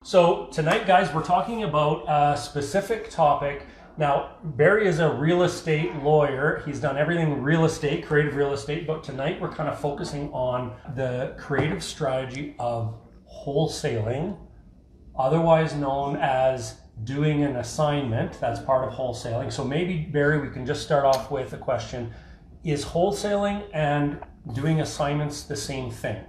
So tonight, guys, we're talking about a specific topic. Now, Barry is a real estate lawyer. He's done everything real estate, creative real estate, but tonight we're kind of focusing on the creative strategy of wholesaling, otherwise known as doing an assignment. That's part of wholesaling. So maybe, Barry, we can just start off with a question. Is wholesaling and doing assignments the same thing?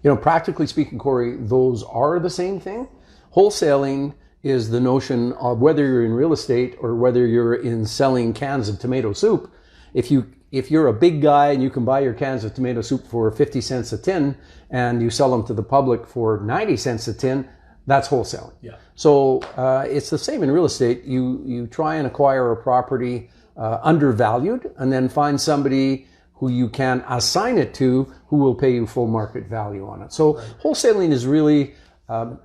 You know, practically speaking, Corey, those are the same thing. Wholesaling is the notion of whether you're in real estate or whether you're in selling cans of tomato soup. If you're a big guy and you can buy your cans of tomato soup for 50 cents a tin and you sell them to the public for 90 cents a tin, that's wholesaling. Yeah. So it's the same in real estate. You try and acquire a property undervalued and then find somebody who you can assign it to who will pay you full market value on it. So wholesaling is really,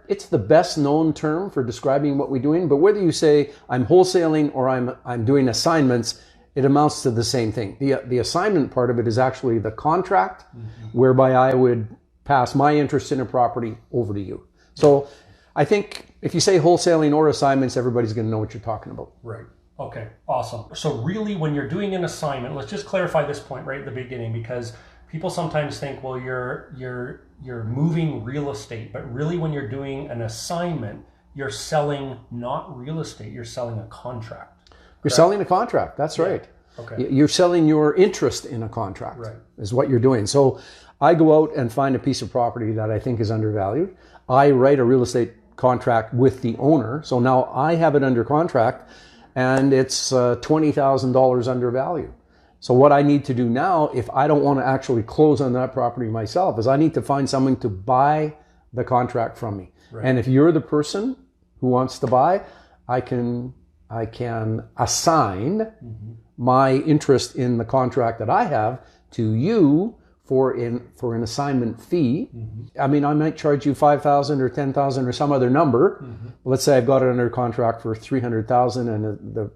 it's the best known term for describing what we're doing, but whether you say I'm wholesaling or I'm doing assignments, it amounts to the same thing. The assignment part of it is actually the contract whereby I would pass my interest in a property over to you. So I think if you say wholesaling or assignments, everybody's going to know what you're talking about. Right. Okay, awesome. So really, when you're doing an assignment, let's just clarify this point right at the beginning, because people sometimes think, well, you're moving real estate, but really when you're doing an assignment, you're selling not real estate, you're selling a contract. You're selling a contract, that's right. Okay. You're selling your interest in a contract, is what you're doing. So I go out and find a piece of property that I think is undervalued. I write a real estate contract with the owner. So now I have it under contract and it's $20,000 undervalued. So what I need to do now, if I don't want to actually close on that property myself, is I need to find someone to buy the contract from me. Right. And if you're the person who wants to buy, I can assign my interest in the contract that I have to you for an assignment fee. I mean, I might charge you $5,000 or $10,000 or some other number. Let's say I've got it under contract for $300,000 and the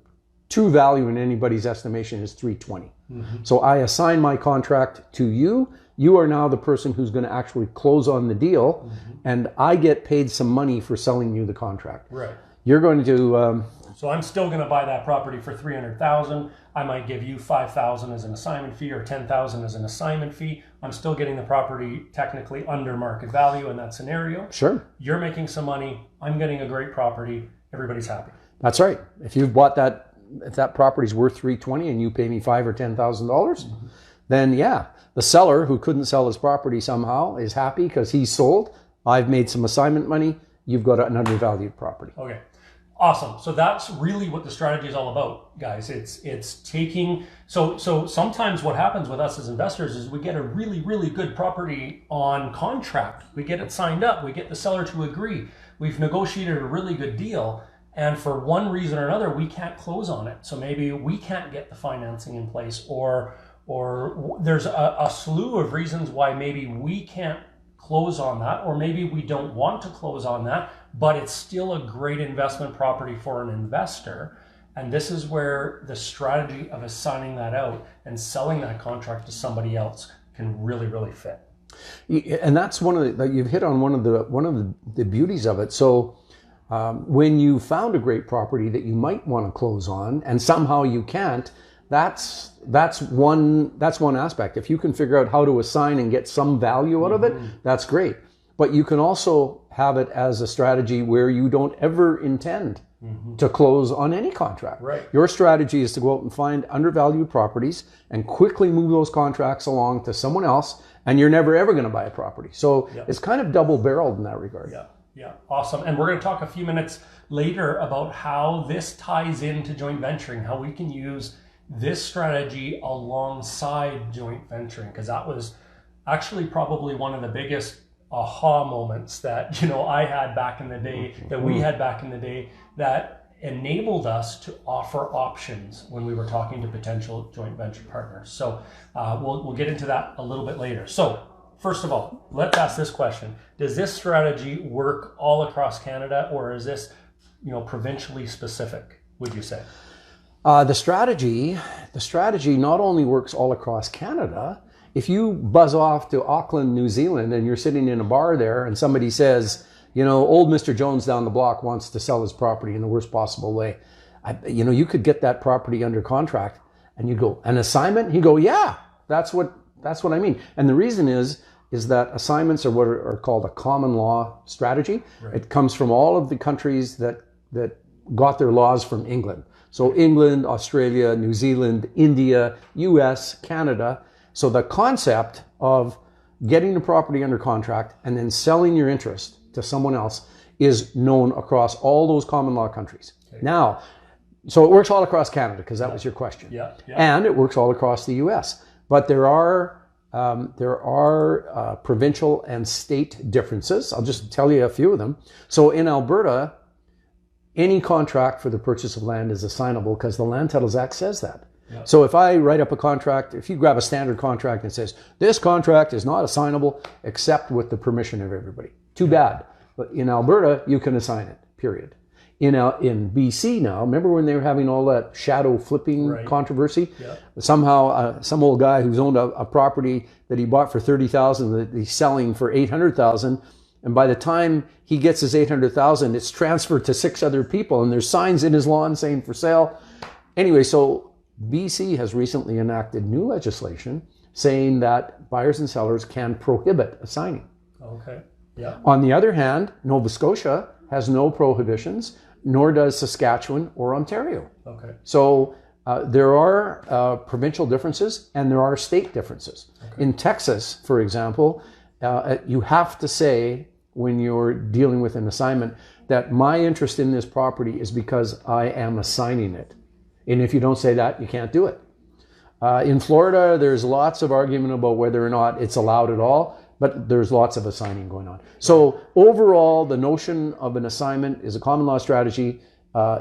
true value in anybody's estimation is $320,000. So I assign my contract to you. You are now the person who's going to actually close on the deal, and I get paid some money for selling you the contract. Right. You're going to. So I'm still going to buy that property for $300,000. I might give you $5,000 as an assignment fee or $10,000 as an assignment fee. I'm still getting the property technically under market value in that scenario. Sure. You're making some money. I'm getting a great property. Everybody's happy. That's right. If you've bought that, if that property's worth $320,000 and you pay me $5,000 or $10,000, then yeah, the seller who couldn't sell his property somehow is happy because he's sold. I've made some assignment money. You've got an undervalued property. Okay. Awesome. So that's really what the strategy is all about, guys. It's taking, so sometimes what happens with us as investors is we get a really, really good property on contract. We get it signed up. We get the seller to agree. We've negotiated a really good deal. And for one reason or another, we can't close on it. So maybe we can't get the financing in place, or there's a slew of reasons why maybe we can't close on that, or maybe we don't want to close on that, but it's still a great investment property for an investor. And this is where the strategy of assigning that out and selling that contract to somebody else can really, really fit. And that's you've hit on one of the beauties of it. So when you found a great property that you might want to close on and somehow you can't, that's one aspect. If you can figure out how to assign and get some value out of it, that's great. But you can also have it as a strategy where you don't ever intend to close on any contract. Right. Your strategy is to go out and find undervalued properties and quickly move those contracts along to someone else, and you're never ever going to buy a property. So it's kind of double-barreled in that regard. Yeah, awesome. And we're going to talk a few minutes later about how this ties into joint venturing, how we can use this strategy alongside joint venturing, because that was actually probably one of the biggest aha moments that I had back in the day, that we had back in the day, that enabled us to offer options when we were talking to potential joint venture partners. So we'll get into that a little bit later. So first of all, let's ask this question: does this strategy work all across Canada, or is this provincially specific, would you say? The strategy not only works all across Canada. If you buzz off to Auckland, New Zealand, and you're sitting in a bar there and somebody says, you know, old Mr. Jones down the block wants to sell his property in the worst possible way. You know, you could get that property under contract, and you go, an assignment? You go, yeah, that's what I mean. And the reason is that assignments are what are called a common law strategy. Right. It comes from all of the countries that got their laws from England. So England, Australia, New Zealand, India, US, Canada. So the concept of getting the property under contract and then selling your interest to someone else is known across all those common law countries. Okay. Now, so it works all across Canada, because that was your question. Yeah. And it works all across the US. But there are provincial and state differences. I'll just tell you a few of them. So in Alberta, any contract for the purchase of land is assignable because the Land Titles Act says that. Yeah. So if I write up a contract, if you grab a standard contract and it says, this contract is not assignable except with the permission of everybody. Too bad. But in Alberta, you can assign it, period. In BC now, remember when they were having all that shadow flipping controversy? Yeah. Somehow, some old guy who's owned a property that he bought for $30,000 that he's selling for $800,000, and by the time he gets his $800,000, it's transferred to 6 other people, and there's signs in his lawn saying for sale. Anyway, so BC has recently enacted new legislation saying that buyers and sellers can prohibit assigning. Okay. Yeah. On the other hand, Nova Scotia has no prohibitions, nor does Saskatchewan or Ontario. Okay. So there are provincial differences and there are state differences. Okay. In Texas, for example, you have to say when you're dealing with an assignment that my interest in this property is because I am assigning it. And if you don't say that, you can't do it. In Florida, there's lots of argument about whether or not it's allowed at all, but there's lots of assigning going on. So overall, the notion of an assignment is a common law strategy,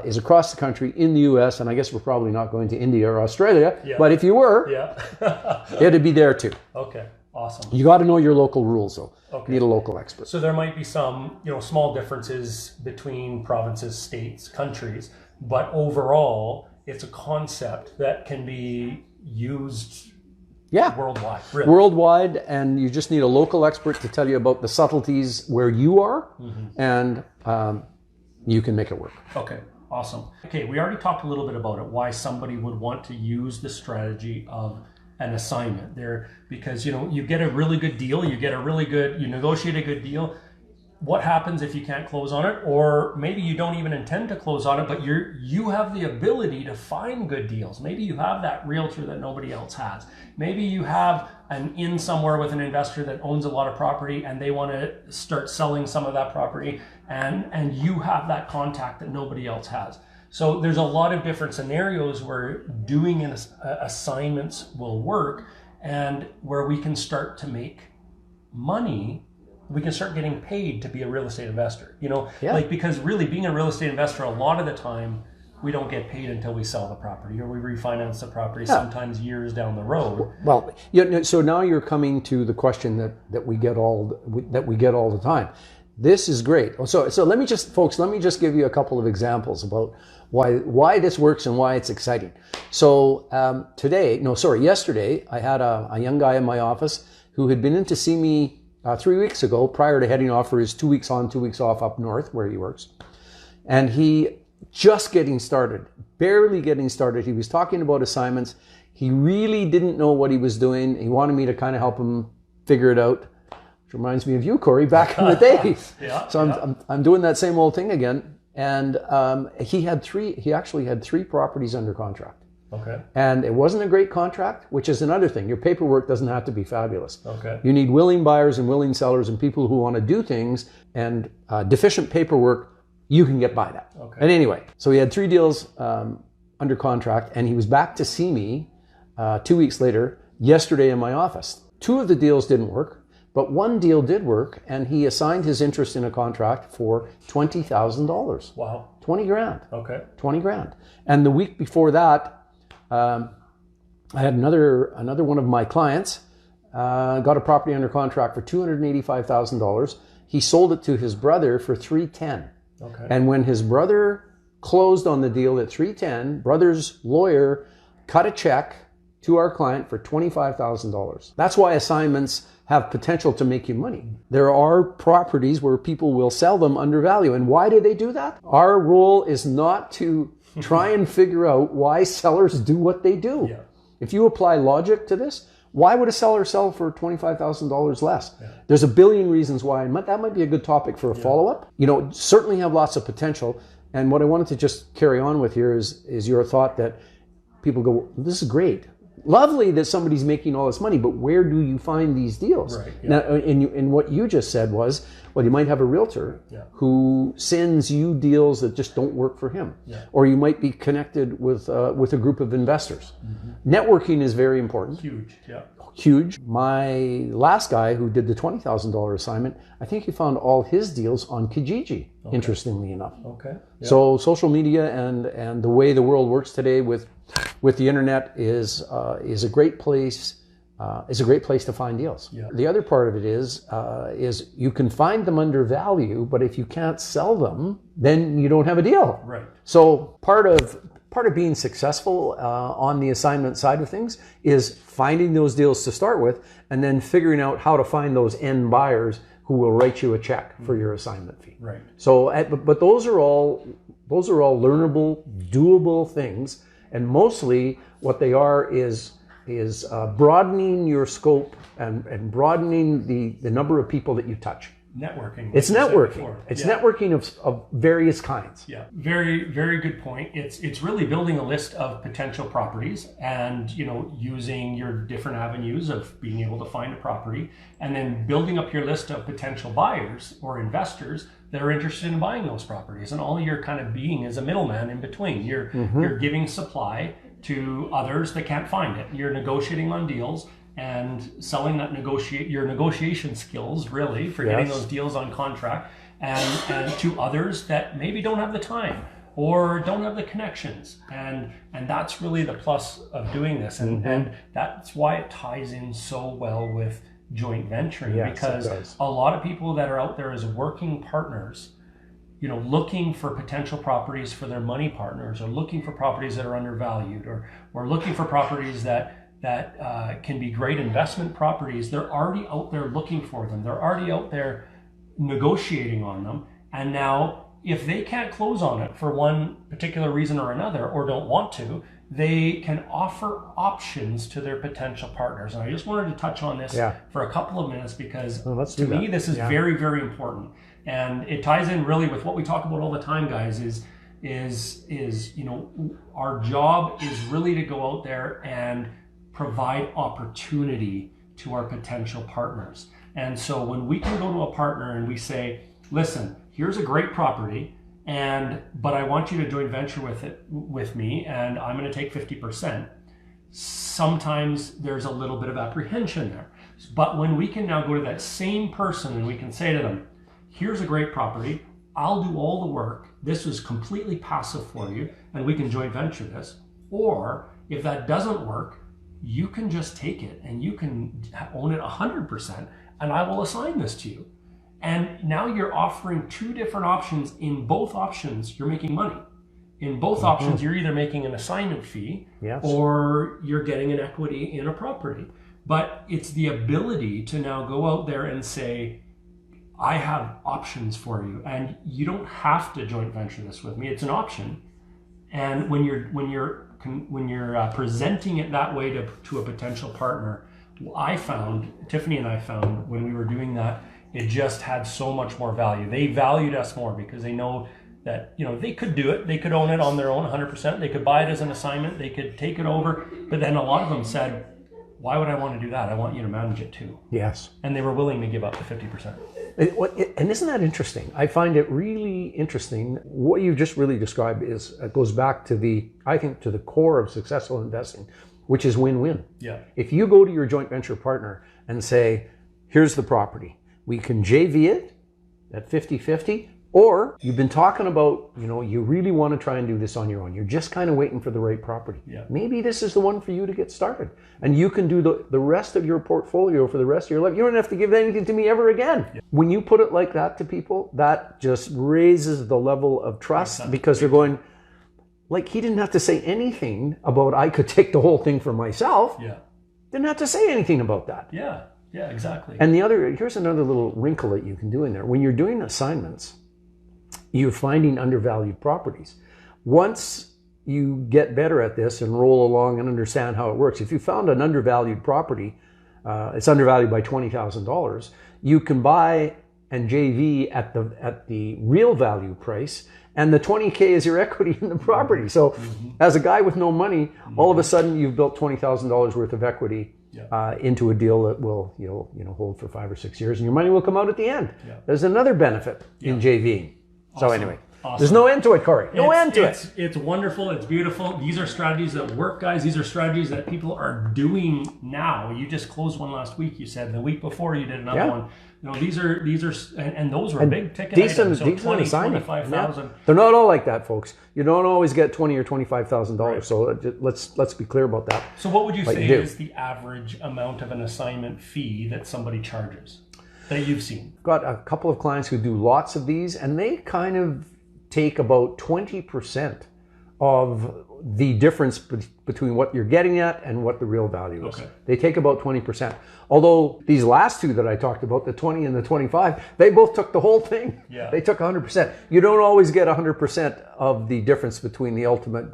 is across the country in the US, and I guess we're probably not going to India or Australia, but if you were, it'd be there too. Okay, awesome. You got to know your local rules, though. Okay. You need a local expert. So there might be some, small differences between provinces, states, countries, but overall, it's a concept that can be used worldwide. Really. Worldwide, and you just need a local expert to tell you about the subtleties where you are, and you can make it work. Okay, awesome. Okay, we already talked a little bit about it, why somebody would want to use the strategy of an assignment there, because you get a really good deal, you negotiate a good deal. What happens if you can't close on it? Or maybe you don't even intend to close on it, but you have the ability to find good deals. Maybe you have that realtor that nobody else has. Maybe you have an in somewhere with an investor that owns a lot of property and they want to start selling some of that property, and you have that contact that nobody else has. So there's a lot of different scenarios where doing assignments will work, and where we can start to make money. We can start getting paid to be a real estate investor, because really being a real estate investor, a lot of the time we don't get paid until we sell the property or we refinance the property, sometimes years down the road. Well, so now you're coming to the question that we get all the time. This is great. So let me just give you a couple of examples about why this works and why it's exciting. So yesterday I had a young guy in my office who had been in to see me 3 weeks ago, prior to heading off for his 2 weeks on, 2 weeks off up north where he works. And he just getting started, barely getting started. He was talking about assignments. He really didn't know what he was doing. He wanted me to kind of help him figure it out, which reminds me of you, Corey, back in the day. I'm doing that same old thing again. And he actually had 3 properties under contract. Okay. And it wasn't a great contract, which is another thing. Your paperwork doesn't have to be fabulous. Okay. You need willing buyers and willing sellers and people who want to do things, and deficient paperwork, you can get by that. Okay. And anyway, so he had 3 deals under contract, and he was back to see me 2 weeks later, yesterday in my office. 2 of the deals didn't work, but 1 deal did work, and he assigned his interest in a contract for $20,000. Wow. 20 grand. Okay. 20 grand. And the week before that, I had another one of my clients got a property under contract for $285,000. He sold it to his brother for $310,000. Okay. And when his brother closed on the deal at $310,000, brother's lawyer cut a check to our client for $25,000. That's why assignments have potential to make you money. There are properties where people will sell them under value. And why do they do that? Our role is not to try and figure out why sellers do what they do. Yeah. If you apply logic to this, why would a seller sell for $25,000 less? Yeah. There's a billion reasons why, and that might be a good topic for a follow-up. You know, certainly have lots of potential. And what I wanted to just carry on with here is your thought that people go, this is great. Lovely that somebody's making all this money, but where do you find these deals? Right, yeah. Now, and what you just said was, well, you might have a realtor who sends you deals that just don't work for him. Yeah. Or you might be connected with a group of investors. Mm-hmm. Networking is very important. Huge, yeah. Huge. My last guy who did the $20,000 assignment, I think he found all his deals on Kijiji, interestingly enough. Okay. Yeah. So social media and the way the world works today with the internet is a great place. Is a great place to find deals. Yeah. The other part of it is you can find them under value, but if you can't sell them, then you don't have a deal. Right. So part of being successful on the assignment side of things is finding those deals to start with, and then figuring out how to find those end buyers who will write you a check for your assignment fee. Right. So, but those are all learnable, doable things, and mostly what they are is broadening your scope and broadening the number of people that you touch. Networking. It's networking. It's networking of various kinds. Yeah, very, very good point. It's really building a list of potential properties and, you know, using your different avenues of being able to find a property, and then building up your list of potential buyers or investors that are interested in buying those properties. And all you're kind of being is a middleman in between. You're giving supply to others that can't find it. You're negotiating on deals and selling that your negotiation skills, really, for getting those deals on contract, and to others that maybe don't have the time or don't have the connections, and that's really the plus of doing this, and that's why it ties in so well with joint venturing, because a lot of people that are out there as working partners, you know, looking for potential properties for their money partners, or looking for properties that are undervalued, or looking for properties that can be great investment properties. They're already out there looking for them. They're already out there negotiating on them. And now, if they can't close on it for one particular reason or another, or don't want to, they can offer options to their potential partners. And I just wanted to touch on this for a couple of minutes, because to me, this is very, very important. And it ties in really with what we talk about all the time, guys, is you know, our job is really to go out there and provide opportunity to our potential partners. And so when we can go to a partner and we say, listen, here's a great property, but I want you to joint venture with me, and I'm going to take 50%. Sometimes there's a little bit of apprehension there. But when we can now go to that same person and we can say to them, here's a great property, I'll do all the work, this is completely passive for you, and we can joint venture this. Or if that doesn't work, you can just take it and you can own it 100%, and I will assign this to you. And now you're offering two different options. In both options, you're making money. In both options, you're either making an assignment fee or you're getting an equity in a property. But it's the ability to now go out there and say, I have options for you, and you don't have to joint venture this with me. It's an option. And when you're presenting it that way to a potential partner, Tiffany and I found when we were doing that, it just had so much more value. They valued us more because they know that, you know, they could do it. They could own it on their own 100%. They could buy it as an assignment. They could take it over. But then a lot of them said, why would I want to do that? I want you to manage it too. Yes. And they were willing to give up the 50%. And isn't that interesting? I find it really interesting. What you just really described goes back to the core of successful investing, which is win-win. Yeah. If you go to your joint venture partner and say, here's the property, we can JV it at 50-50, or you've been talking about, you know, you really want to try and do this on your own. You're just kind of waiting for the right property. Yeah. Maybe this is the one for you to get started. And you can do the rest of your portfolio for the rest of your life. You don't have to give anything to me ever again. Yeah. When you put it like that to people, that just raises the level of trust, because they're going, like, he didn't have to say anything about I could take the whole thing for myself. Yeah. Didn't have to say anything about that. Yeah. Yeah, exactly. And here's another little wrinkle that you can do in there. When you're doing assignments, you're finding undervalued properties. Once you get better at this and roll along and understand how it works, if you found an undervalued property, it's undervalued by $20,000, you can buy and JV at the real value price, and the 20K is your equity in the property. So as a guy with no money, all of a sudden you've built $20,000 worth of equity into a deal that will hold for 5 or 6 years, and your money will come out at the end. There's another benefit in JVing. So anyway, there's no end to it, Corey. No end to it. It's wonderful. It's beautiful. These are strategies that work, guys. These are strategies that people are doing now. You just closed one last week, you said. The week before you did another one. These are and those were big ticket items. So decent 20, assignment. 25,000. They're not all like that, folks. You don't always get $20,000 or $25,000. Right. So let's be clear about that. So what would you say is the average amount of an assignment fee that somebody charges that you've seen? I've got a couple of clients who do lots of these, and they kind of take about 20% of the difference between what you're getting at and what the real value is. Okay. They take about 20%. Although these last two that I talked about, the 20 and the 25, they both took the whole thing. Yeah. They took 100%. You don't always get 100% of the difference between the ultimate,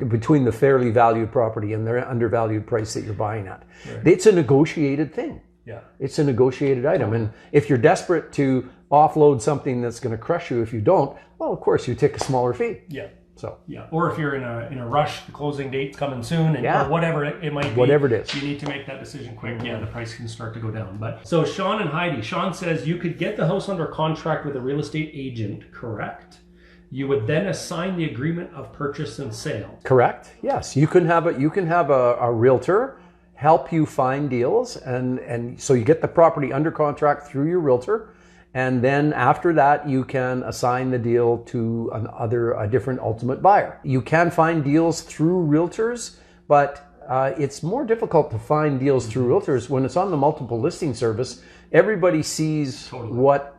between the fairly valued property and the undervalued price that you're buying at. Right. It's a negotiated thing. Yeah. It's a negotiated item. And if you're desperate to offload something that's going to crush you if you don't, well, of course, you take a smaller fee. Yeah. So or if you're in a rush, the closing date's coming soon, and or whatever it might be. Whatever it is. You need to make that decision quick. Yeah, the price can start to go down. But so Sean and Heidi. Sean says you could get the house under contract with a real estate agent, correct? You would then assign the agreement of purchase and sale. Correct. Yes. You can have a realtor help you find deals, and so you get the property under contract through your realtor. And then after that, you can assign the deal to a different ultimate buyer. You can find deals through realtors, but it's more difficult to find deals through realtors when it's on the multiple listing service. Everybody sees what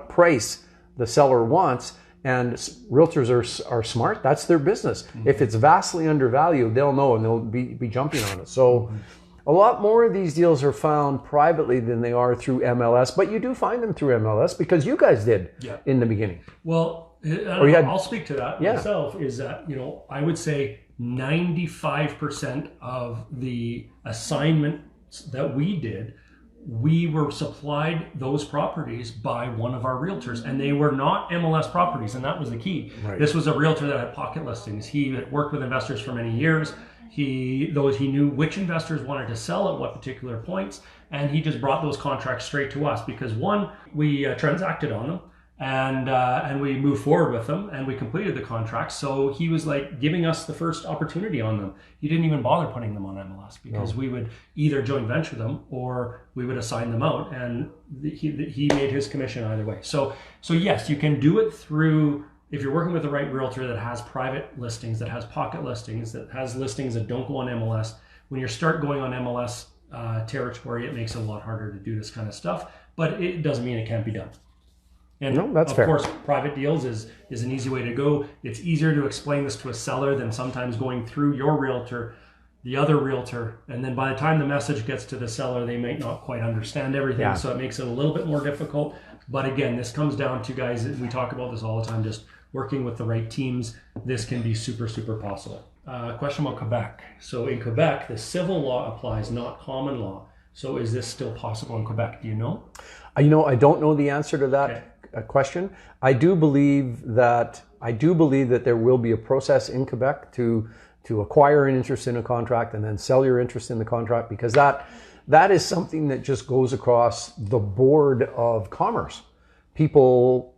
price the seller wants, and realtors are smart. That's their business. Mm-hmm. If it's vastly undervalued, they'll know and they'll be jumping on it. So. A lot more of these deals are found privately than they are through MLS, but you do find them through MLS because you guys did in the beginning. Well, I'll speak to that myself, is that, I would say 95% of the assignments that we did, we were supplied those properties by one of our realtors, and they were not MLS properties, and that was the key. Right. This was a realtor that had pocket listings. He had worked with investors for many years. He knew which investors wanted to sell at what particular points, and he just brought those contracts straight to us because one, we transacted on them, and we moved forward with them, and we completed the contracts. So he was like giving us the first opportunity on them. He didn't even bother putting them on MLS because we would either joint venture them or we would assign them out, and he made his commission either way. So yes, you can do it through. If you're working with the right realtor that has private listings, that has pocket listings, that has listings that don't go on MLS, when you start going on MLS territory, it makes it a lot harder to do this kind of stuff, but it doesn't mean it can't be done. And that's fair. Of course, private deals is an easy way to go. It's easier to explain this to a seller than sometimes going through your realtor, the other realtor, and then by the time the message gets to the seller, they might not quite understand everything, so it makes it a little bit more difficult. But again, this comes down to, guys, we talk about this all the time, just working with the right teams. This can be super, super possible. Question about Quebec. So in Quebec, the civil law applies, not common law. So is this still possible in Quebec? Do you know? I don't know the answer to that question. I do believe that there will be a process in Quebec to acquire an interest in a contract and then sell your interest in the contract, because that is something that just goes across the board of commerce. People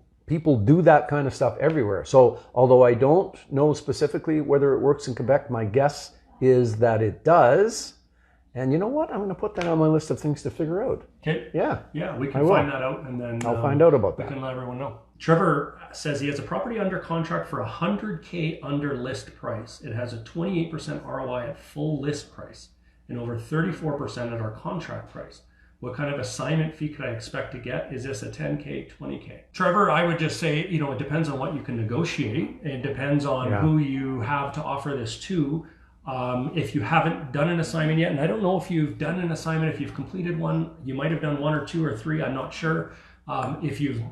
do that kind of stuff everywhere. So although I don't know specifically whether it works in Quebec, my guess is that it does. And you know what? I'm going to put that on my list of things to figure out. Okay. Yeah, we can find that out, and then I'll find out about that. We can let everyone know. Trevor says he has a property under contract for $100K under list price. It has a 28% ROI at full list price and over 34% at our contract price. What kind of assignment fee could I expect to get? Is this a 10K, 20K? Trevor, I would just say, it depends on what you can negotiate. It depends on who you have to offer this to. If you haven't done an assignment yet, and I don't know if you've done an assignment, if you've completed one, you might have done 1 or 2 or 3, I'm not sure. If you've,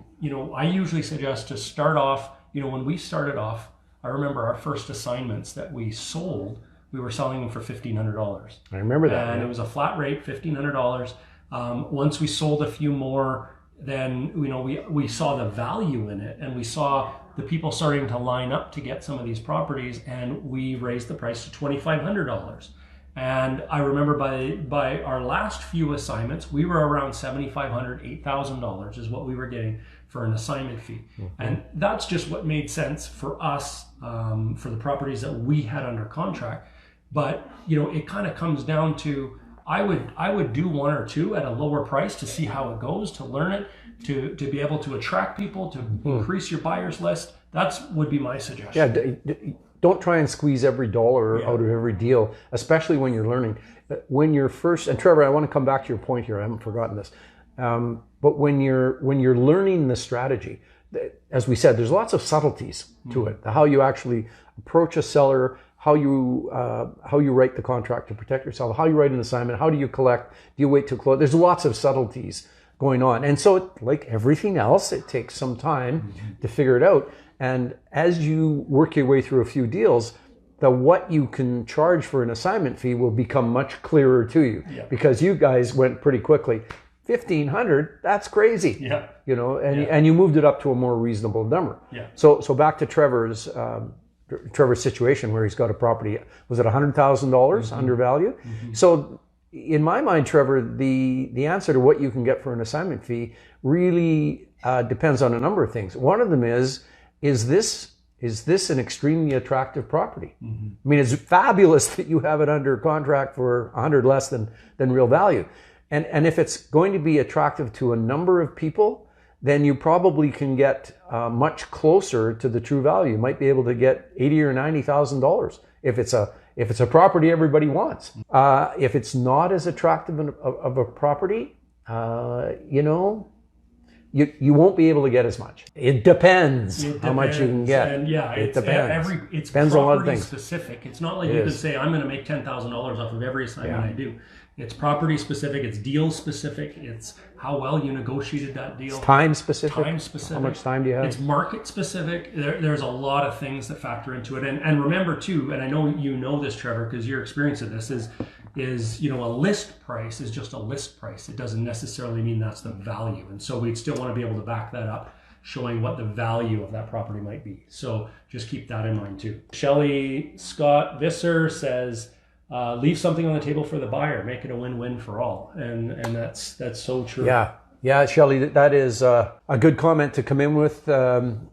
I usually suggest to start off, when we started off, I remember our first assignments that we sold, we were selling them for $1,500. I remember that. And it was a flat rate, $1,500. Once we sold a few more, then we saw the value in it, and we saw the people starting to line up to get some of these properties, and we raised the price to $2,500. And I remember by our last few assignments, we were around $7,500, $8,000 is what we were getting for an assignment fee. And that's just what made sense for us, for the properties that we had under contract. But it kind of comes down to, I would do 1 or 2 at a lower price to see how it goes, to learn it, to be able to attract people, to increase your buyers list. That's would be my suggestion. Yeah, don't try and squeeze every dollar out of every deal, especially when you're learning. When you're first, and Trevor, I want to come back to your point here. I haven't forgotten this. But when you're learning the strategy, as we said, there's lots of subtleties to it. How you actually approach a seller, how you write the contract to protect yourself, how you write an assignment, how do you collect, do you wait till close? There's lots of subtleties going on. And so like everything else, it takes some time to figure it out. And as you work your way through a few deals, what you can charge for an assignment fee will become much clearer to you, because you guys went pretty quickly. $1,500, that's crazy. And you moved it up to a more reasonable number. So back to Trevor's situation where he's got a property, was it $100,000 undervalued? So in my mind, Trevor, the answer to what you can get for an assignment fee really depends on a number of things. One of them is this an extremely attractive property? I mean, it's fabulous that you have it under contract for 100 less than real value. And if it's going to be attractive to a number of people, then you probably can get much closer to the true value. You might be able to get $80,000 or $90,000 if it's a property everybody wants. If it's not as attractive of a property, you won't be able to get as much. It depends how much you can get. And it depends. It's depends on a lot of things. Specific. It's not like you can say, I'm going to make $10,000 off of every assignment I do. It's property specific, it's deal specific, it's how well you negotiated that deal. It's time specific. How much time do you have? It's market specific. There's a lot of things that factor into it. And remember too, and I know you know this, Trevor, because your experience of this is a list price is just a list price. It doesn't necessarily mean that's the value. And so we'd still want to be able to back that up, showing what the value of that property might be. So just keep that in mind too. Shelley Scott Visser says, leave something on the table for the buyer, make it a win-win for all. And that's so true. Yeah, Shelley, that is a good comment to come in with.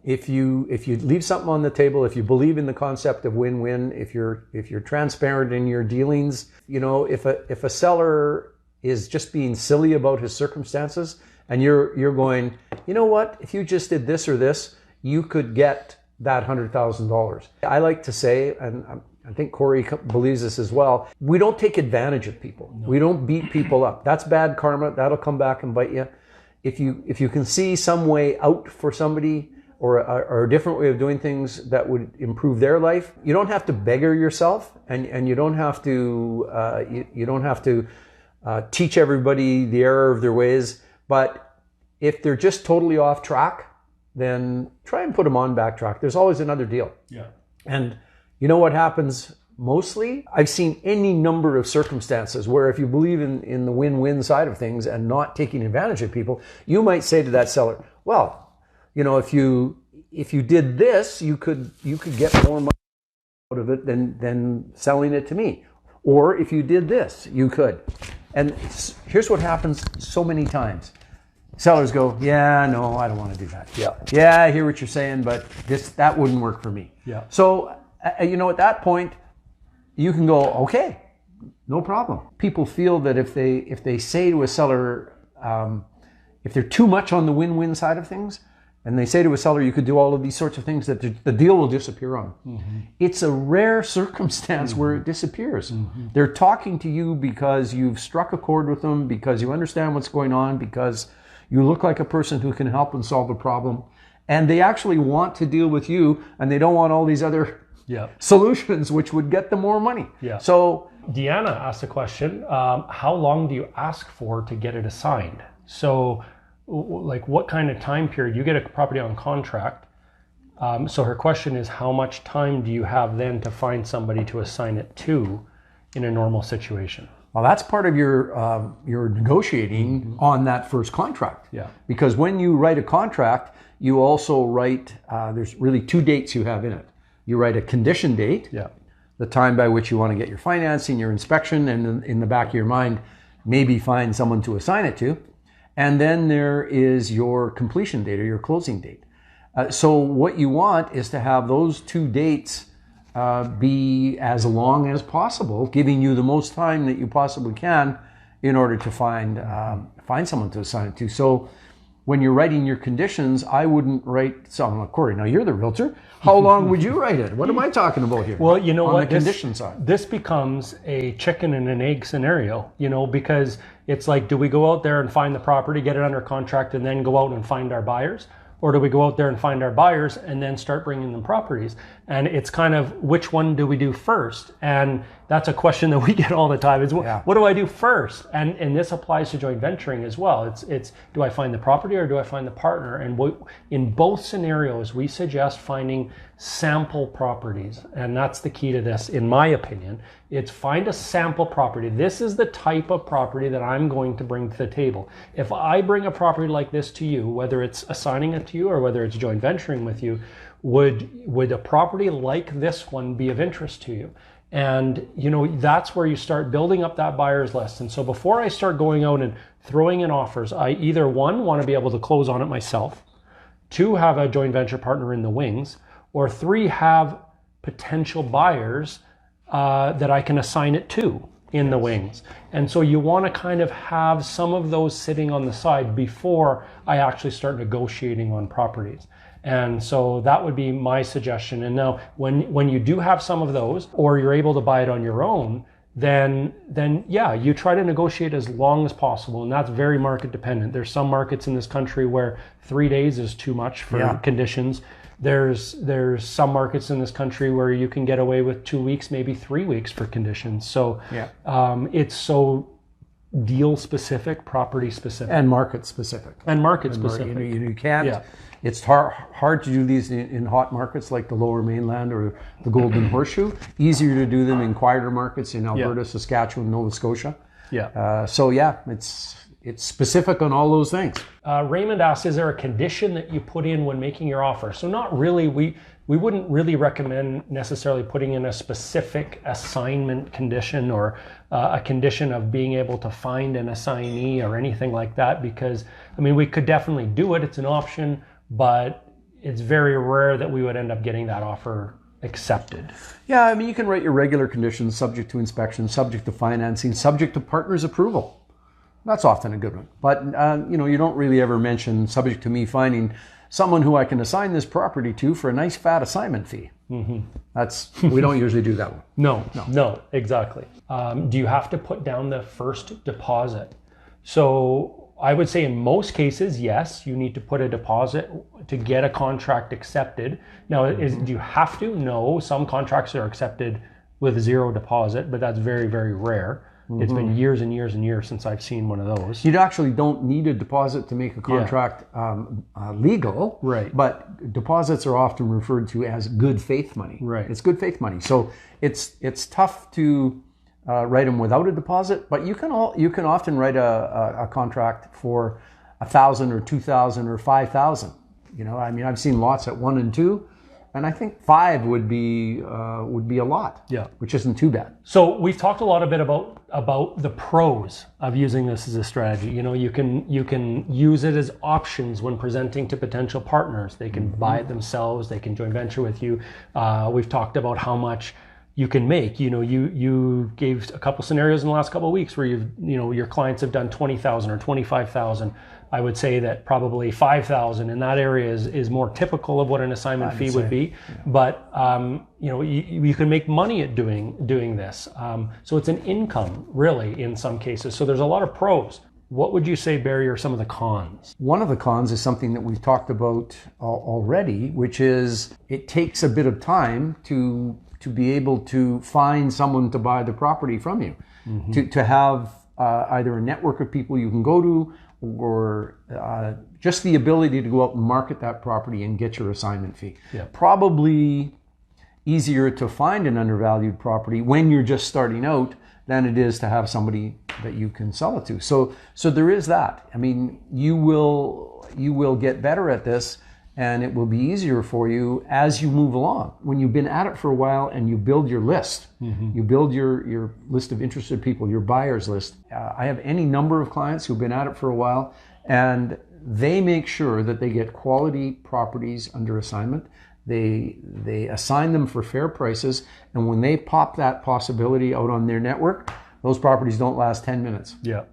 If you leave something on the table, if you believe in the concept of win-win, if you're transparent in your dealings, if a seller is just being silly about his circumstances, and you're going, you know what, if you just did this or this, you could get that $100,000. I like to say, and I think Corey believes this as well, we don't take advantage of people. No. We don't beat people up. That's bad karma. That'll come back and bite you. If you can see some way out for somebody, or a different way of doing things that would improve their life, you don't have to beggar yourself, and you don't have to teach everybody the error of their ways. But if they're just totally off track, then try and put them on back track. There's always another deal. Yeah. And you know what happens mostly? I've seen any number of circumstances where if you believe in the win-win side of things and not taking advantage of people, you might say to that seller, well, if you did this, you could get more money out of it than selling it to me. Or if you did this, you could. And here's what happens so many times. Sellers go, yeah, no, I don't want to do that. Yeah, I hear what you're saying, but that wouldn't work for me. Yeah. So, at that point, you can go, okay, no problem. People feel that if they say to a seller, if they're too much on the win-win side of things, and they say to a seller, you could do all of these sorts of things, that the deal will disappear on. Mm-hmm. It's a rare circumstance where it disappears. Mm-hmm. They're talking to you because you've struck a chord with them, because you understand what's going on, because you look like a person who can help and solve a problem. And they actually want to deal with you, and they don't want all these other Yeah. solutions which would get them more money. Yeah. So Deanna asked a question, how long do you ask for to get it assigned? So like what kind of time period? You get a property on contract. So her question is, how much time do you have then to find somebody to assign it to in a normal situation? well, that's part of your negotiating on that first contract. Yeah. Because when you write a contract, you also write, there's really 2 dates you have in it. You write a condition date, Yeah. the time by which you want to get your financing, your inspection, and in the back of your mind, maybe find someone to assign it to. And then there is your completion date or your closing date. So what you want is to have those 2 dates be as long as possible, giving you the most time that you possibly can in order to find someone to assign it to. So when you're writing your conditions, I wouldn't write something. Corey, now you're the realtor. How long would you write it? What am I talking about here? Well, you know on what? the condition side. This becomes a chicken and an egg scenario, because it's like, do we go out there and find the property, get it under contract, and then go out and find our buyers? Or do we go out there and find our buyers and then start bringing them properties? And it's kind of, which one do we do first? And that's a question that we get all the time is, what do I do first? And this applies to joint venturing as well. It's do I find the property or do I find the partner? And in both scenarios, we suggest finding sample properties. And that's the key to this, in my opinion. It's find a sample property. This is the type of property that I'm going to bring to the table. If I bring a property like this to you, whether it's assigning it to you or whether it's joint venturing with you, would a property like this one be of interest to you? And that's where you start building up that buyer's list. And so before I start going out and throwing in offers, I either 1, want to be able to close on it myself, 2, have a joint venture partner in the wings, or 3, have potential buyers that I can assign it to in the wings. And so you want to kind of have some of those sitting on the side before I actually start negotiating on properties. And so that would be my suggestion. And now when you do have some of those, or you're able to buy it on your own, then you try to negotiate as long as possible. And that's very market dependent. There's some markets in this country where 3 days is too much for conditions. There's some markets in this country where you can get away with 2 weeks, maybe 3 weeks for conditions. So it's so deal specific, property specific, and market specific. You can't. Yeah. It's hard to do these in hot markets like the Lower Mainland or the Golden Horseshoe. Easier to do them in quieter markets in Alberta, Saskatchewan, Nova Scotia. It's specific on all those things. Raymond asks, is there a condition that you put in when making your offer? So not really. We wouldn't really recommend necessarily putting in a specific assignment condition or a condition of being able to find an assignee or anything like that, because, we could definitely do it. It's an option, but it's very rare that we would end up getting that offer accepted. Yeah, you can write your regular conditions, subject to inspection, subject to financing, subject to partner's approval. That's often a good one. But, you don't really ever mention subject to me finding someone who I can assign this property to for a nice fat assignment fee. Mm-hmm. We don't usually do that one. No, exactly. Do you have to put down the first deposit? So I would say in most cases, yes, you need to put a deposit to get a contract accepted. Now, do you have to? No, some contracts are accepted with 0 deposit, but that's very, very rare. It's been years and years and years since I've seen one of those. You actually don't need a deposit to make a contract legal, right? But deposits are often referred to as good faith money. Right. It's good faith money. So it's tough to write them without a deposit, but you can often write a contract for $1,000 or $2,000 or $5,000. I've seen lots at 1 and 2. And I think 5 would be a lot, which isn't too bad. So we've talked a lot a bit about the pros of using this as a strategy. You can use it as options when presenting to potential partners. They can buy it themselves. They can joint venture with you. We've talked about how much you can make. You gave a couple scenarios in the last couple of weeks where your clients have done 20,000 or 25,000. I would say that probably 5,000 in that area is more typical of what an assignment fee would be. Yeah. But you can make money at doing this. So it's an income really in some cases. So there's a lot of pros. What would you say, Barry, are some of the cons? One of the cons is something that we've talked about already, which is it takes a bit of time to be able to find someone to buy the property from you, to have either a network of people you can go to, or just the ability to go out and market that property and get your assignment fee. Yeah. Probably easier to find an undervalued property when you're just starting out than it is to have somebody that you can sell it to. So there is that. I mean, you will get better at this, and it will be easier for you as you move along. When you've been at it for a while and you build your list, you build your list of interested people, your buyers list. I have any number of clients who've been at it for a while, and they make sure that they get quality properties under assignment. They assign them for fair prices, and when they pop that possibility out on their network, those properties don't last 10 minutes. Yeah.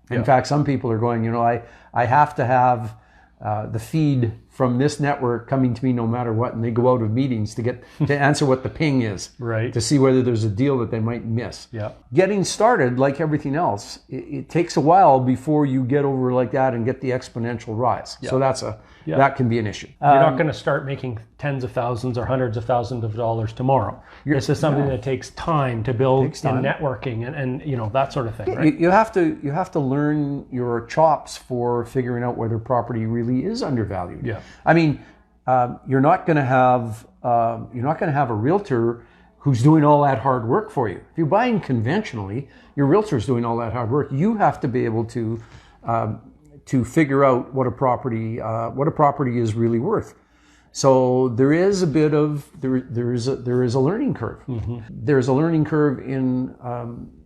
In fact, some people are going, I have to have the feed from this network coming to me no matter what, and they go out of meetings to answer what the ping is, right, to see whether there's a deal that they might miss. Yeah. Getting started, like everything else, it takes a while before you get over like that and get the exponential rise. Yeah. So that can be an issue. You're not going to start making tens of thousands or hundreds of thousands of dollars tomorrow. This is something that takes time to build, and networking and that sort of thing. Right? You have to learn your chops for figuring out whether property really is undervalued. Yeah. I mean, you're not going to have a realtor who's doing all that hard work for you. If you're buying conventionally, your realtor's doing all that hard work. You have to be able to figure out what a property is really worth. So there is a bit of there is a learning curve. There's a learning curve in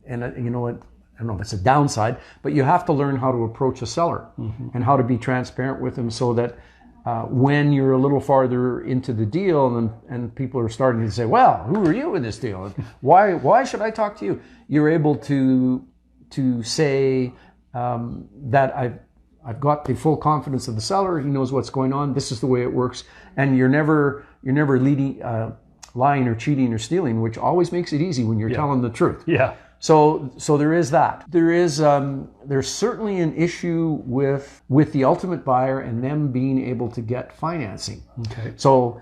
and I don't know if it's a downside, but you have to learn how to approach a seller and how to be transparent with them, so that when you're a little farther into the deal and people are starting to say, well, who are you in this deal? Why should I talk to you? You're able to say that I've got the full confidence of the seller. He knows what's going on. This is the way it works. And you're never leading, lying or cheating or stealing, which always makes it easy when you're telling the truth. Yeah. So there is that. There's certainly an issue with the ultimate buyer and them being able to get financing. Okay. So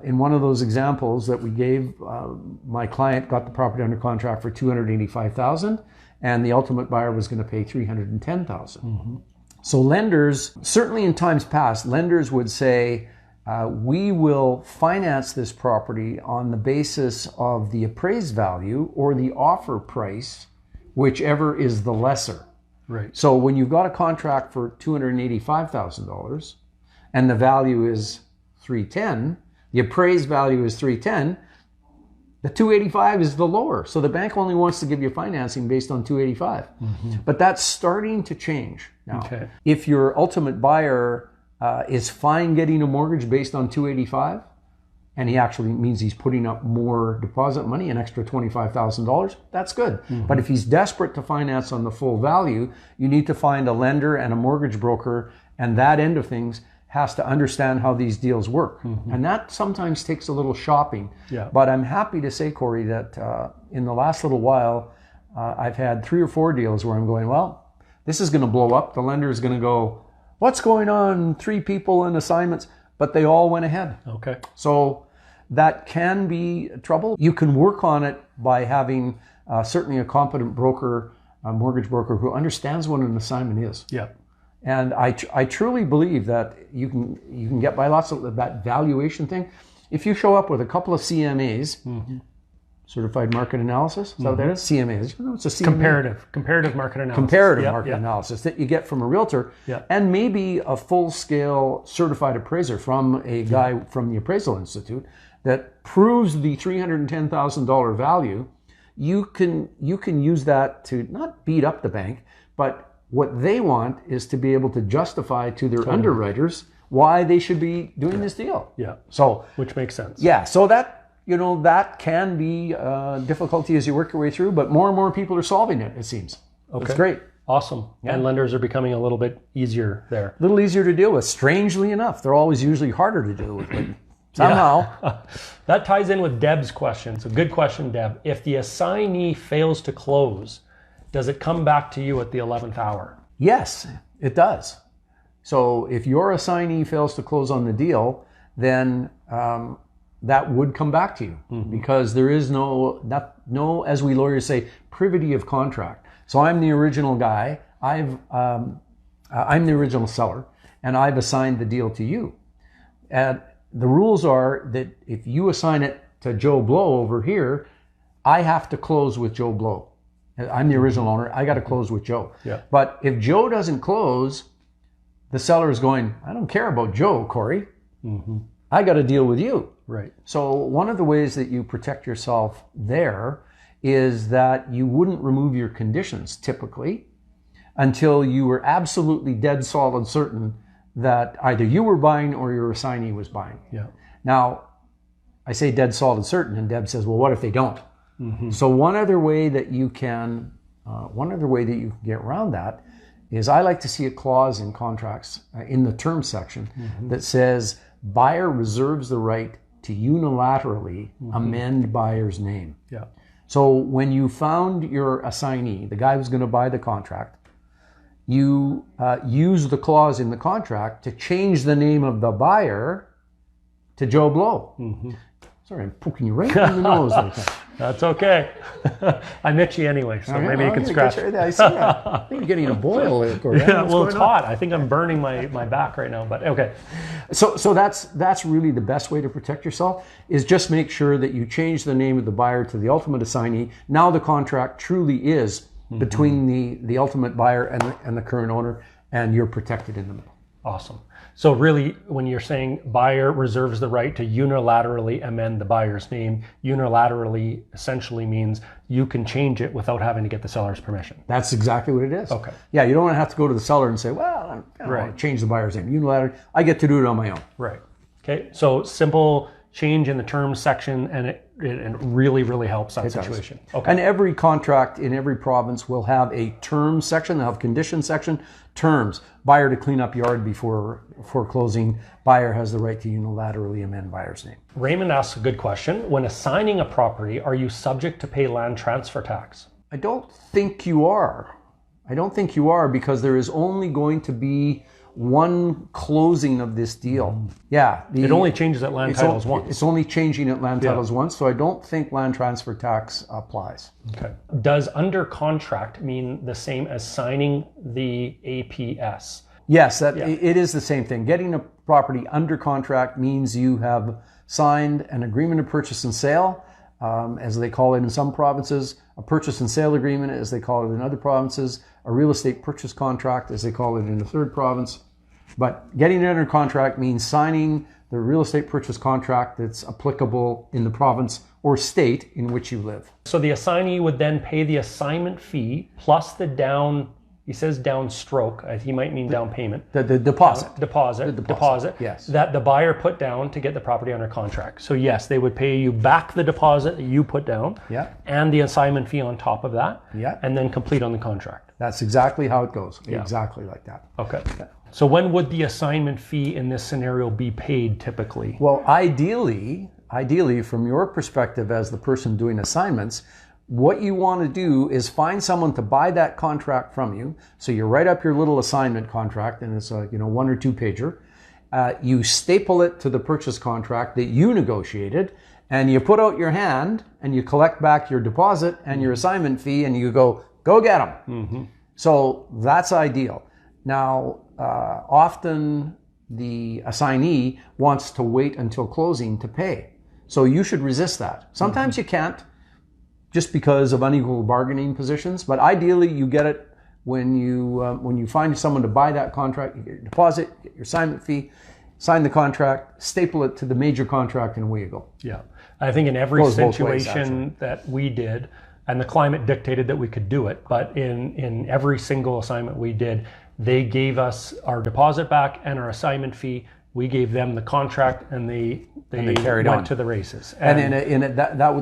in one of those examples that we gave, my client got the property under contract for $285,000, and the ultimate buyer was going to pay $310,000. So lenders, certainly in times past, lenders would say, we will finance this property on the basis of the appraised value or the offer price, whichever is the lesser. Right. So when you've got a contract for $285,000 and the value is $310,000, the appraised value is $310,000, the $285,000 is the lower. So the bank only wants to give you financing based on $285,000. But that's starting to change now. Okay. If your ultimate buyer is fine getting a mortgage based on $285,000, and he actually means he's putting up more deposit money, an extra $25,000, that's good. But if he's desperate to finance on the full value, you need to find a lender and a mortgage broker, and that end of things has to understand how these deals work. And that sometimes takes a little shopping. Yeah. But I'm happy to say, Corey, that in the last little while, I've had 3 or 4 deals where I'm going, well, this is going to blow up. The lender is going to go, what's going on? 3 people in assignments, but they all went ahead. Okay. So that can be trouble. You can work on it by having certainly a competent broker, a mortgage broker who understands what an assignment is. Yeah. And I truly believe that you can get by lots of that valuation thing. If you show up with a couple of CMAs, Certified Market Analysis, is that what that is? CMAs. It's a CMA. Comparative market analysis. Comparative market analysis that you get from a realtor, Yeah. and maybe a full-scale certified appraiser from a guy from the Appraisal Institute that proves the $310,000 value. You can use that to not beat up the bank, but what they want is to be able to justify to their underwriters why they should be doing this deal. Yeah. So, which makes sense. yeah. So that can be difficulty as you work your way through, but more and more people are solving it. It seems. Okay. It's great. Awesome. Yeah. And lenders are becoming a little bit easier there. A little easier to deal with. Strangely enough, they're always usually harder to deal with. But somehow, that ties in with Deb's question. So good question, Deb. If the assignee fails to close, does it come back to you at the 11th hour? Yes, it does. So if your assignee fails to close on the deal, then that would come back to you because there is no, as we lawyers say, privity of contract. So I'm the original guy. I'm the original seller, and I've assigned the deal to you. And the rules are that if you assign it to Joe Blow over here, I have to close with Joe Blow. I'm the original owner. I got to close with Joe. Yeah. But if Joe doesn't close, the seller is going, I don't care about Joe, Corey. I got to deal with you. Right. So one of the ways that you protect yourself there is that you wouldn't remove your conditions typically until you were absolutely dead solid certain that either you were buying or your assignee was buying. Yeah. Now, I say dead solid certain, and Deb says, well, what if they don't? So one other way that you can get around that is I like to see a clause in contracts in the terms section that says buyer reserves the right to unilaterally amend buyer's name. Yeah. So when you found your assignee, the guy who's going to buy the contract, you use the clause in the contract to change the name of the buyer to Joe Blow. Sorry, I'm poking you right in the nose like that. That's okay. I'm itchy anyway, so maybe you can scratch. I see that. I think you're getting a boil there, Corey. Yeah, well, it's hot. I think I'm burning my back right now, but okay. So that's really the best way to protect yourself is just make sure that you change the name of the buyer to the ultimate assignee. Now the contract truly is between the ultimate buyer and the current owner, and you're protected in the middle. Awesome. So really, when you're saying buyer reserves the right to unilaterally amend the buyer's name, unilaterally essentially means you can change it without having to get the seller's permission. That's exactly what it is. Okay. Yeah, you don't have to go to the seller and say, well, I want to change the buyer's name. Unilaterally, I get to do it on my own. Right. Okay. So simple change in the terms section, and it really, really helps that situation. Okay. And every contract in every province will have a terms section, they'll have condition section, terms. Buyer to clean up yard before closing. Buyer has the right to unilaterally amend buyer's name. Raymond asks a good question. When assigning a property, are you subject to pay land transfer tax? I don't think you are. Because there is only going to be one closing of this deal. Yeah. It only changes at land titles once. It's only changing at land titles once, so I don't think land transfer tax applies. Okay. Does under contract mean the same as signing the APS? Yes, it is the same thing. Getting a property under contract means you have signed an agreement of purchase and sale, as they call it in some provinces, a purchase and sale agreement, as they call it in other provinces, a real estate purchase contract, as they call it in the third province. But getting it under contract means signing the real estate purchase contract that's applicable in the province or state in which you live. So the assignee would then pay the assignment fee plus the he says downstroke, he might mean down payment. The deposit. Deposit, yes. That the buyer put down to get the property under contract. So yes, they would pay you back the deposit that you put down and the assignment fee on top of that and then complete on the contract. That's exactly how it goes. Exactly like that. Okay. So when would the assignment fee in this scenario be paid typically? Well, ideally, from your perspective as the person doing assignments, what you want to do is find someone to buy that contract from you. So you write up your little assignment contract, and it's a 1 or 2 pager. You staple it to the purchase contract that you negotiated, and you put out your hand and you collect back your deposit and your assignment fee, and you go get them. So that's ideal. Now, often the assignee wants to wait until closing to pay. So you should resist that. Sometimes you can't, just because of unequal bargaining positions. But ideally, you get it when you find someone to buy that contract. You get your deposit, get your assignment fee, sign the contract, staple it to the major contract, and away you go. Yeah, I think in every situation that we did, and the climate dictated that we could do it, but in every single assignment we did, they gave us our deposit back and our assignment fee. We gave them the contract, and they carried went on to the races. And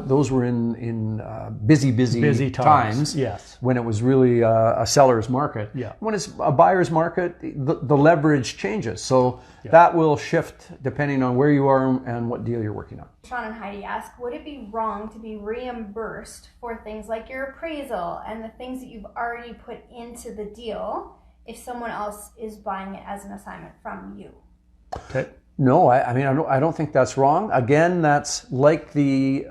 those were in busy times. Yes, when it was really a seller's market. Yeah. When it's a buyer's market, the leverage changes. So that will shift depending on where you are and what deal you're working on. Sean and Heidi ask, would it be wrong to be reimbursed for things like your appraisal and the things that you've already put into the deal if someone else is buying it as an assignment from you? Okay. No, I don't think that's wrong. Again, that's like the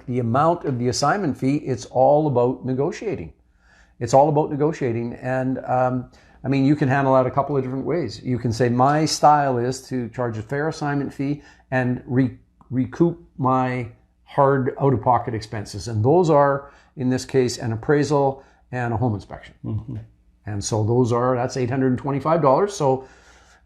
amount of the assignment fee. It's all about negotiating. It's all about negotiating, and you can handle that a couple of different ways. You can say my style is to charge a fair assignment fee and recoup my hard out-of-pocket expenses, and those are, in this case, an appraisal and a home inspection. Mm-hmm. And so that's $825. So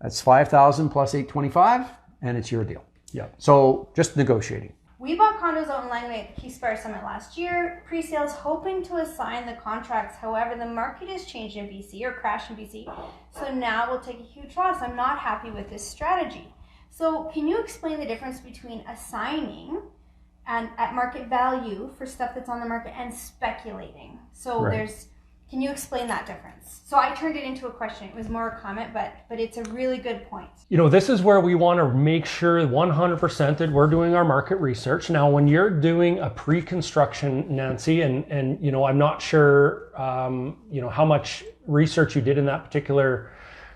that's $5,000 plus $825, and it's your deal. Yeah. So just negotiating. We bought condos out in Langley at the Key Spire Summit last year, pre-sales, hoping to assign the contracts. However, the market has changed in BC, or crashed in BC, so now we'll take a huge loss. I'm not happy with this strategy. So can you explain the difference between assigning and at market value for stuff that's on the market and speculating? So Right. Can you explain that difference? So I turned it into a question. It was more a comment, but it's a really good point. This is where we want to make sure 100% that we're doing our market research. Now, when you're doing a pre-construction, Nancy, and I'm not sure, how much research you did in that particular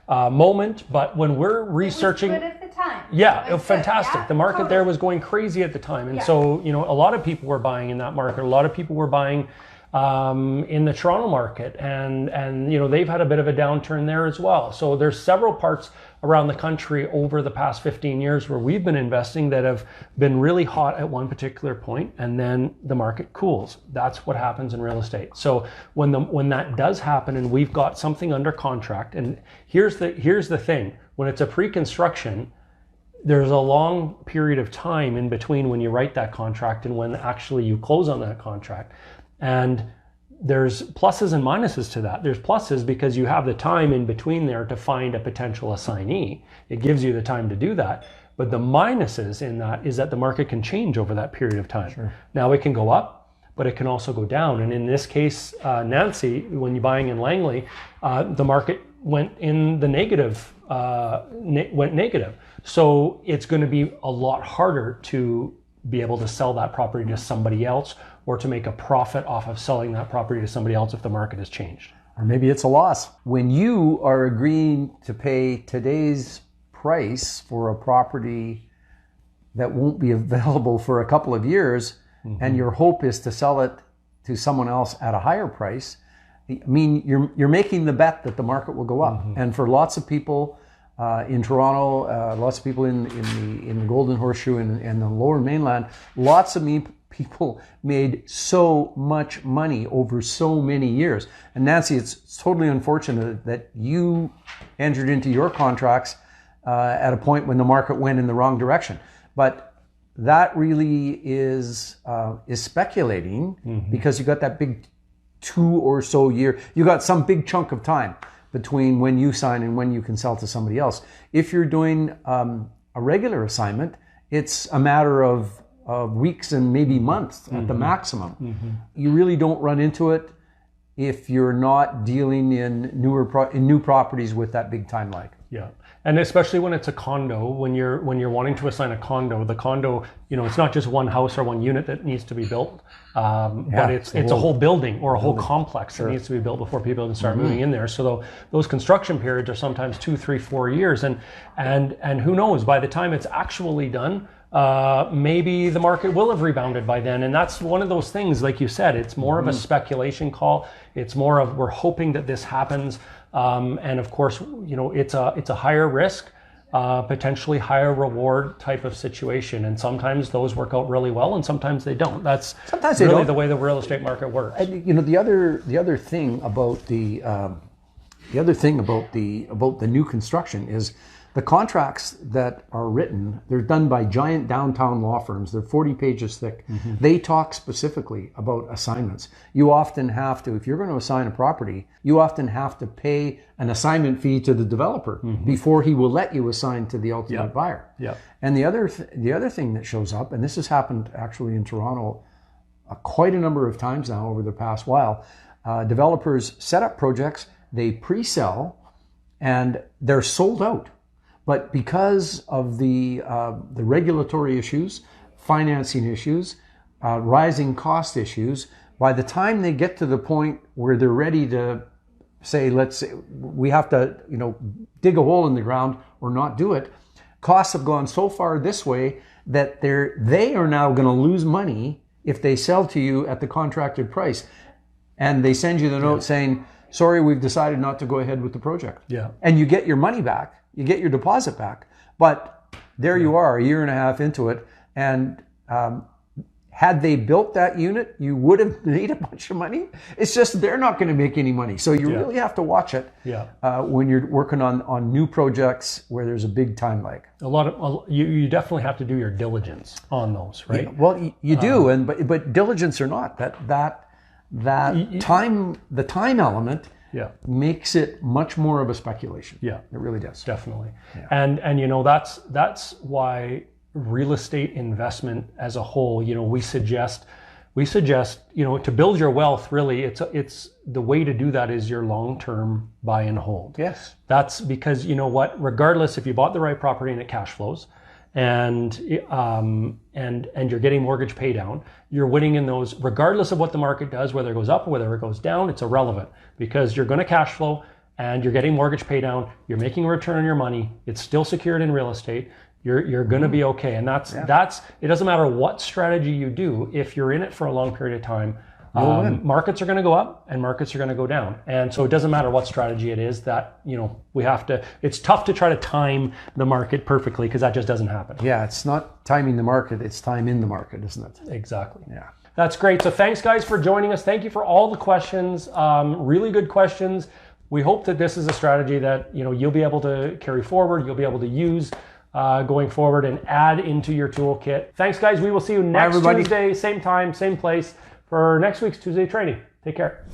moment, but when we're researching, it was good at the time. yeah, It was fantastic. good, yeah, The market totally. there was going crazy at the time, and Yeah. so a lot of people were buying in that market. A lot of people were buying in the Toronto market, and they've had a bit of a downturn there as well. So there's several parts around the country over the past 15 years where we've been investing that have been really hot at one particular point, and then the market cools. That's what happens in real estate. So when that does happen and we've got something under contract, and here's the thing, when it's a pre-construction, there's a long period of time in between when you write that contract and when actually you close on that contract. And there's pluses and minuses to that. There's pluses because you have the time in between there to find a potential assignee. It gives you the time to do that. But the minuses in that is that the market can change over that period of time. Sure. Now it can go up, but it can also go down. And in this case, Nancy, when you're buying in Langley, the market went in the negative, went negative. So it's going to be a lot harder to be able to sell that property to somebody else, or to make a profit off of selling that property to somebody else if the market has changed. Or maybe it's a loss. When you are agreeing to pay today's price for a property that won't be available for a couple of years, and your hope is to sell it to someone else at a higher price, you're making the bet that the market will go up. And for lots of people in Toronto, lots of people in the Golden Horseshoe and the Lower Mainland, lots of people made so much money over so many years. And Nancy, it's totally unfortunate that you entered into your contracts at a point when the market went in the wrong direction. But that really is speculating, because you got that big 2 or so year, you got some big chunk of time between when you sign and when you can sell to somebody else. If you're doing a regular assignment, it's a matter of weeks and maybe months at the maximum. You really don't run into it if you're not dealing in new properties with that big time lag. Yeah, and especially when it's a condo, when you're wanting to assign a condo, the condo, it's not just one house or one unit that needs to be built, but it's a whole building or a whole complex that needs to be built before people can start moving in there. So those construction periods are sometimes 2, 3, 4 years, and who knows, by the time it's actually done, maybe the market will have rebounded by then. And that's one of those things, like you said, it's more of a speculation call. It's more of, we're hoping that this happens. And of course, it's a higher risk, potentially higher reward type of situation. And sometimes those work out really well, and sometimes they don't. That's really the way the real estate market works. And the other thing about the new construction is the contracts that are written, they're done by giant downtown law firms. They're 40 pages thick. They talk specifically about assignments. You often have to, if you're going to assign a property, you often have to pay an assignment fee to the developer before he will let you assign to the ultimate buyer. Yeah. And the other thing that shows up, and this has happened actually in Toronto quite a number of times now over the past while, developers set up projects, they pre-sell, and they're sold out. But because of the regulatory issues, financing issues, rising cost issues, by the time they get to the point where they're ready to say, let's say we have to, dig a hole in the ground or not do it. Costs have gone so far this way that they are now going to lose money if they sell to you at the contracted price. And they send you the note saying, sorry, we've decided not to go ahead with the project. Yeah. And you get your money back, you get your deposit back. But there you are, a year and a half into it. And had they built that unit, you would have made a bunch of money. It's just they're not going to make any money. So you really have to watch it when you're working on new projects where there's a big time lag. You definitely have to do your diligence on those, right? Yeah, well, you do, but diligence or not, that time, the time element makes it much more of a speculation. Yeah, it really does. Definitely. Yeah. And that's why real estate investment as a whole, we suggest, to build your wealth, really, it's the way to do that is your long-term buy and hold. Yes. That's because, regardless if you bought the right property and it cash flows and you're getting mortgage pay down, you're winning in those, regardless of what the market does, whether it goes up or whether it goes down, it's irrelevant because you're going to cash flow and you're getting mortgage pay down, you're making a return on your money, it's still secured in real estate. You're going to be okay. And that's it doesn't matter what strategy you do. If you're in it for a long period of time, markets are going to go up and markets are going to go down. And so it doesn't matter what strategy it is that, we have to, it's tough to try to time the market perfectly because that just doesn't happen. Yeah. It's not timing the market. It's time in the market, isn't it? Exactly. Yeah. That's great. So thanks guys for joining us. Thank you for all the questions. Really good questions. We hope that this is a strategy that, you'll be able to carry forward. You'll be able to use going forward and add into your toolkit. Thanks, guys. We will see you next Tuesday, same time, same place for next week's Tuesday training. Take care.